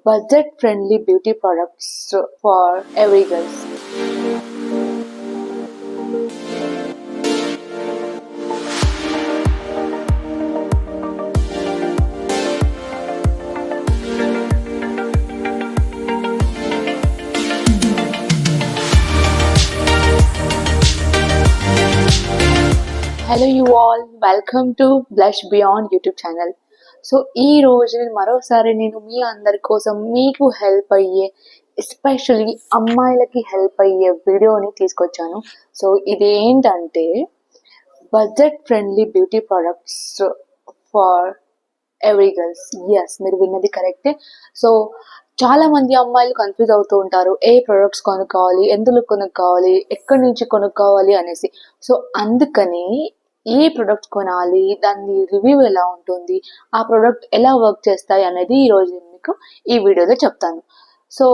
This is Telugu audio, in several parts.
budget friendly beauty products for every girls. Hello you all, welcome to blush beyond YouTube channel. So ఈ రోజు మరోసారి నేను మీ అందరి కోసం మీకు హెల్ప్ అయ్యే, ఎస్పెషల్లీ అమ్మాయిలకి హెల్ప్ అయ్యే వీడియోని తీసుకొచ్చాను. సో ఇది ఏంటంటే budget friendly beauty products for every girls. Yes, మీరు విన్నది కరెక్టే. సో చాలా మంది అమ్మాయిలు కన్ఫ్యూజ్ అవుతూ ఉంటారు, ఏ ప్రొడక్ట్స్ కొనుక్కోవాలి, ఎందులో కొనుక్కోవాలి, ఎక్కడి నుంచి కొనుక్కోవాలి అనేసి. సో అందుకని ఏ ప్రొడక్ట్స్ కొనాలి, దాని రివ్యూ ఎలా ఉంటుంది, ఆ ప్రొడక్ట్ ఎలా వర్క్ చేస్తాయి అనేది ఈరోజు నేను మీకు ఈ వీడియోలో చెప్తాను. సో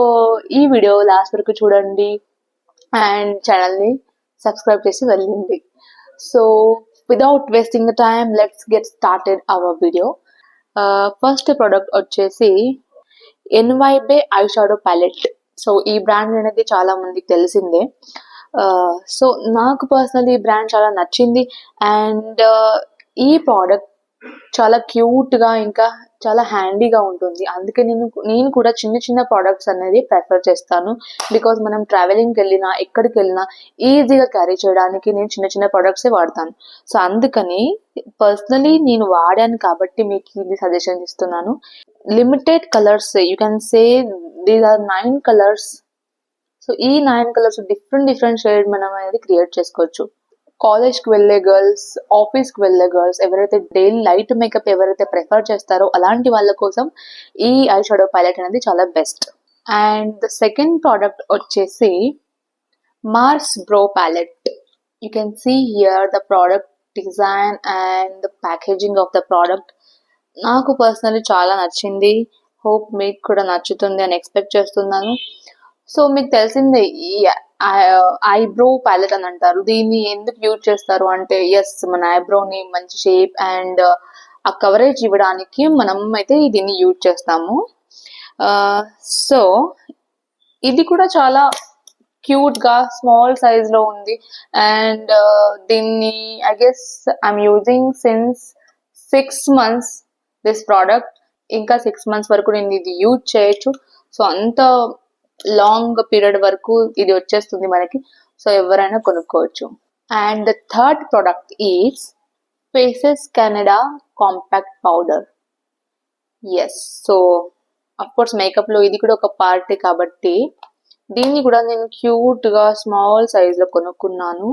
ఈ వీడియో లాస్ట్ వరకు చూడండి అండ్ ఛానల్ని సబ్స్క్రైబ్ చేసి వెళ్ళండి. So without wasting the time, let's get started our video. First product వచ్చేసి ఎన్వైబే ఐ షాడో ప్యాలెట్. సో ఈ బ్రాండ్ అనేది చాలా మందికి తెలిసిందే. సో నాకు పర్సనలీ ఈ బ్రాండ్ చాలా నచ్చింది అండ్ ఈ ప్రోడక్ట్ చాలా క్యూట్గా ఇంకా చాలా హ్యాండీగా ఉంటుంది. అందుకే నేను కూడా చిన్న చిన్న ప్రోడక్ట్స్ అనేది ప్రిఫర్ చేస్తాను. బికాజ్ మనం ట్రావెలింగ్కి వెళ్ళినా ఎక్కడికి వెళ్ళినా ఈజీగా క్యారీ చేయడానికి నేను చిన్న చిన్న ప్రోడక్ట్సే వాడతాను. సో అందుకని పర్సనలీ నేను వాడాను కాబట్టి మీకు ఇది సజెషన్ ఇస్తున్నాను. Limited colours, you can say these are 9 colours. So ఈ 9 కలర్స్ డిఫరెంట్ షేడ్ మనం అనేది క్రియేట్ చేసుకోవచ్చు. కాలేజ్కి వెళ్ళే గర్ల్స్, ఆఫీస్కి వెళ్ళే గర్ల్స్, ఎవరైతే డైలీ లైట్ మేకప్ ఎవరైతే ప్రిఫర్ చేస్తారో అలాంటి వాళ్ళ కోసం ఈ ఐ షాడో ప్యాలెట్ అనేది చాలా best. And the second product వచ్చేసి Mars bro palette. You can see here the product design and the packaging of the product. నాకు పర్సనలీ చాలా నచ్చింది. హోప్ మీకు కూడా నచ్చుతుంది అని ఎక్స్పెక్ట్ చేస్తున్నాను. సో మీకు తెలిసిందే ఈ ఐబ్రో ప్యాలెట్ అని అంటారు. దీన్ని ఎందుకు యూజ్ చేస్తారు అంటే, ఎస్, మన ఐబ్రోని మంచి షేప్ అండ్ ఆ కవరేజ్ ఇవ్వడానికి మనం అయితే దీన్ని యూజ్ చేస్తాము. సో ఇది కూడా చాలా క్యూట్గా స్మాల్ సైజ్లో ఉంది అండ్ దీన్ని I guess I'm using since 6 months this product. ఇంకా 6 months వరకు నేను ఇది యూజ్ చేయొచ్చు. సో అంత లాంగ్ పీరియడ్ వరకు ఇది వచ్చేస్తుంది మనకి. సో ఎవరైనా కొనుక్కోవచ్చు. And the third product is faces Canada compact powder. Yes, so of course మేకప్లో ఇది కూడా ఒక పార్టీ కాబట్టి దీన్ని కూడా నేను క్యూట్గా స్మాల్ సైజ్లో కొనుక్కున్నాను.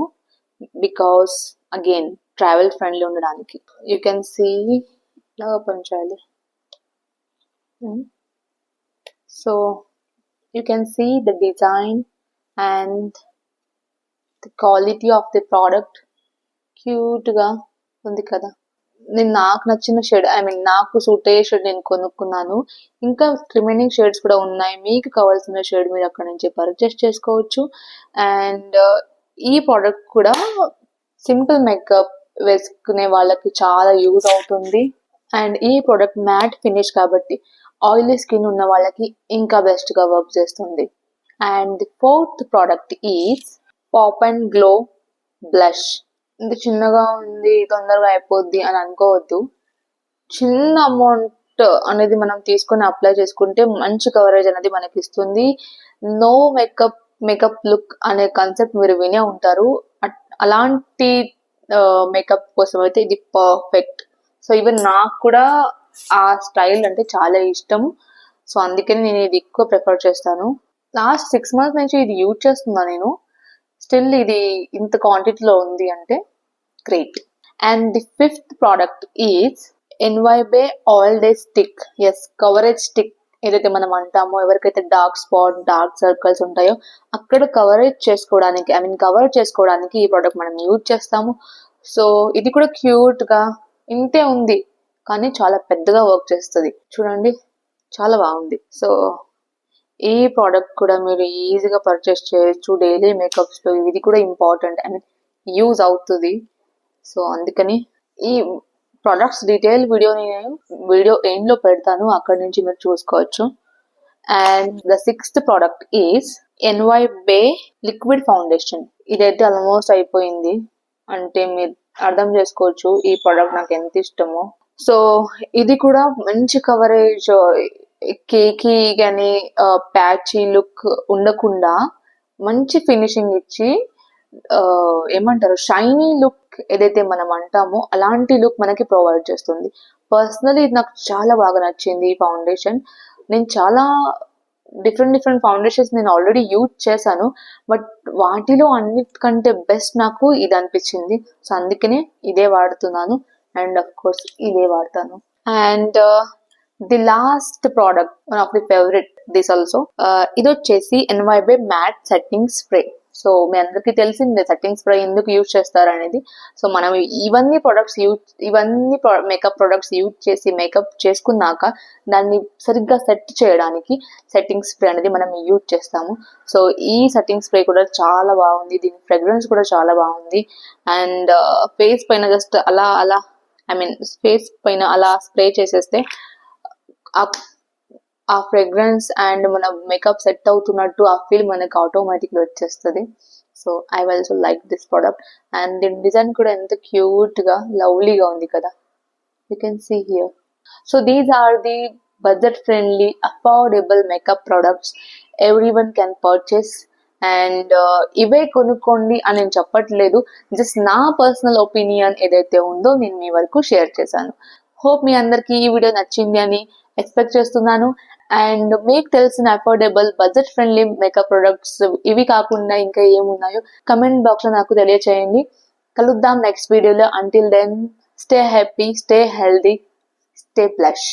బికాస్ అగైన్ ట్రావెల్ ఫ్రెండ్లీ ఉండడానికి. యూ కెన్ సీ ఇలా ఓపెన్ చేయాలి. So you can see the design and the quality of the product. Cute గా ఉంది కదా. నేను నాకు నచ్చిన షేడ్, నాకు సూట్ అయ్యే షేడ్ నేను కొనుక్కున్నాను. ఇంకా రిమైనింగ్ షేడ్స్ కూడా ఉన్నాయి. మీకు కావాల్సిన షేడ్ మీరు అక్కడ నుంచి పర్చేస్ చేసుకోవచ్చు. అండ్ ఈ ప్రోడక్ట్ కూడా సింపుల్ మేకప్ వేసుకునే వాళ్ళకి చాలా యూజ్ అవుతుంది. అండ్ ఈ ప్రోడక్ట్ మ్యాట్ ఫినిష్ కాబట్టి ఆయిలీ స్కిన్ ఉన్న వాళ్ళకి ఇంకా బెస్ట్ గా వర్క్ చేస్తుంది. And the fourth product is pop and glow blush. ఇంత చిన్నగా ఉంది, తొందరగా అయిపోద్ది అని అనుకోవద్దు. చిన్న అమౌంట్ అనేది మనం తీసుకొని అప్లై చేసుకుంటే మంచి కవరేజ్ అనేది మనకి ఇస్తుంది. నో మేకప్ లుక్ అనే కాన్సెప్ట్ మీరు వినే ఉంటారు. అలాంటి మేకప్ కోసం అయితే ఇది పర్ఫెక్ట్. సో ఈవెన్ నాకు కూడా ఆ స్టైల్ అంటే చాలా ఇష్టం. సో అందుకని నేను ఇది ఎక్కువ ప్రిఫర్ చేస్తాను. లాస్ట్ 6 months నుంచి ఇది యూజ్ చేస్తున్నా నేను. స్టిల్ ఇది ఇంత క్వాంటిటీలో ఉంది అంటే great. And the fifth product is NY Bae all day stick. Yes, coverage stick ఏదైతే మనం అంటామో, ఎవరికైతే డార్క్ స్పాట్, డార్క్ సర్కిల్స్ ఉంటాయో అక్కడ కవరేజ్ చేసుకోవడానికి, కవర్ చేసుకోవడానికి ఈ ప్రోడక్ట్ మనం యూజ్ చేస్తాము. సో ఇది కూడా క్యూట్గా ఇంతే ఉంది కానీ చాలా పెద్దగా వర్క్ చేస్తుంది. చూడండి, చాలా బాగుంది. సో ఈ ప్రోడక్ట్ కూడా మీరు ఈజీగా పర్చేస్ చేయొచ్చు. డైలీ మేకప్స్లో ఇది కూడా ఇంపార్టెంట్, యూజ్ అవుతుంది. సో అందుకని ఈ ప్రొడక్ట్స్ డీటెయిల్ వీడియో నేను వీడియో ఎండ్లో పెడతాను, అక్కడి నుంచి మీరు చూసుకోవచ్చు. And the sixth product is NY Bae liquid foundation. ఇదైతే ఆల్మోస్ట్ అయిపోయింది, అంటే మీరు అర్థం చేసుకోవచ్చు ఈ ప్రోడక్ట్ నాకు ఎంత ఇష్టమో. సో ఇది కూడా మంచి కవరేజ్, కేకీ కానీ ప్యాచీ లుక్ ఉండకుండా మంచి ఫినిషింగ్ ఇచ్చి ఏమంటారు షైనీ లుక్ ఏదైతే మనం అంటామో అలాంటి లుక్ మనకి ప్రొవైడ్ చేస్తుంది. పర్సనలీ ఇది నాకు చాలా బాగా నచ్చింది ఈ ఫౌండేషన్. నేను చాలా డిఫరెంట్ ఫౌండేషన్స్ నేను ఆల్రెడీ యూజ్ చేశాను, బట్ వాటిలో అన్నిటికంటే బెస్ట్ నాకు ఇది అనిపించింది. సో అందుకనే ఇదే వాడుతున్నాను, అండ్ అఫ్ కోర్స్ ఇదే వాడతాను. And the last product, one of the favourite this also, ఇది వచ్చేసి ఎన్వైబే మ్యాట్ సెట్టింగ్ స్ప్రే. సో మీ అందరికీ తెలిసిందే సెట్టింగ్ స్ప్రే ఎందుకు యూజ్ చేస్తారు అనేది. సో మనం ఇవన్నీ మేకప్ ప్రొడక్ట్స్ యూజ్ చేసి మేకప్ చేసుకున్నాక దాన్ని సరిగ్గా సెట్ చేయడానికి సెట్టింగ్ స్ప్రే అనేది మనం యూజ్ చేస్తాము. సో ఈ సెట్టింగ్ స్ప్రే కూడా చాలా బాగుంది, దీని ఫ్రేగ్రెన్స్ కూడా చాలా బాగుంది. అండ్ ఫేస్ పైన జస్ట్ అలా అలా ఫేస్ పైన అలా స్ప్రే చేసేస్తే ఆ ఫ్రేగ్రెన్స్ అండ్ మన మేకప్ సెట్ అవుతున్నట్టు ఆ ఫీల్ మనకు ఆటోమేటిక్గా వచ్చేస్తుంది. So I also like this product. And దీని డిజైన్ కూడా ఎంత క్యూట్గా లవ్లీగా ఉంది కదా, you can see here. So these are the budget friendly affordable makeup products everyone can purchase. And ఇవే కొనుక్కోండి అని నేను చెప్పట్లేదు, జస్ట్ నా పర్సనల్ ఒపీనియన్ ఏదైతే ఉందో నేను మీ వరకు షేర్ చేశాను. హోప్ మీ అందరికీ ఈ వీడియో నచ్చింది అని ఎక్స్పెక్ట్ చేస్తున్నాను. అండ్ మీకు తెలిసిన affordable budget friendly makeup products ఇవి కాకుండా ఇంకా ఏమున్నాయో కమెంట్ బాక్స్ లో నాకు తెలియచేయండి. కలుద్దాం నెక్స్ట్ వీడియోలో. Until then stay happy, stay healthy, stay blush.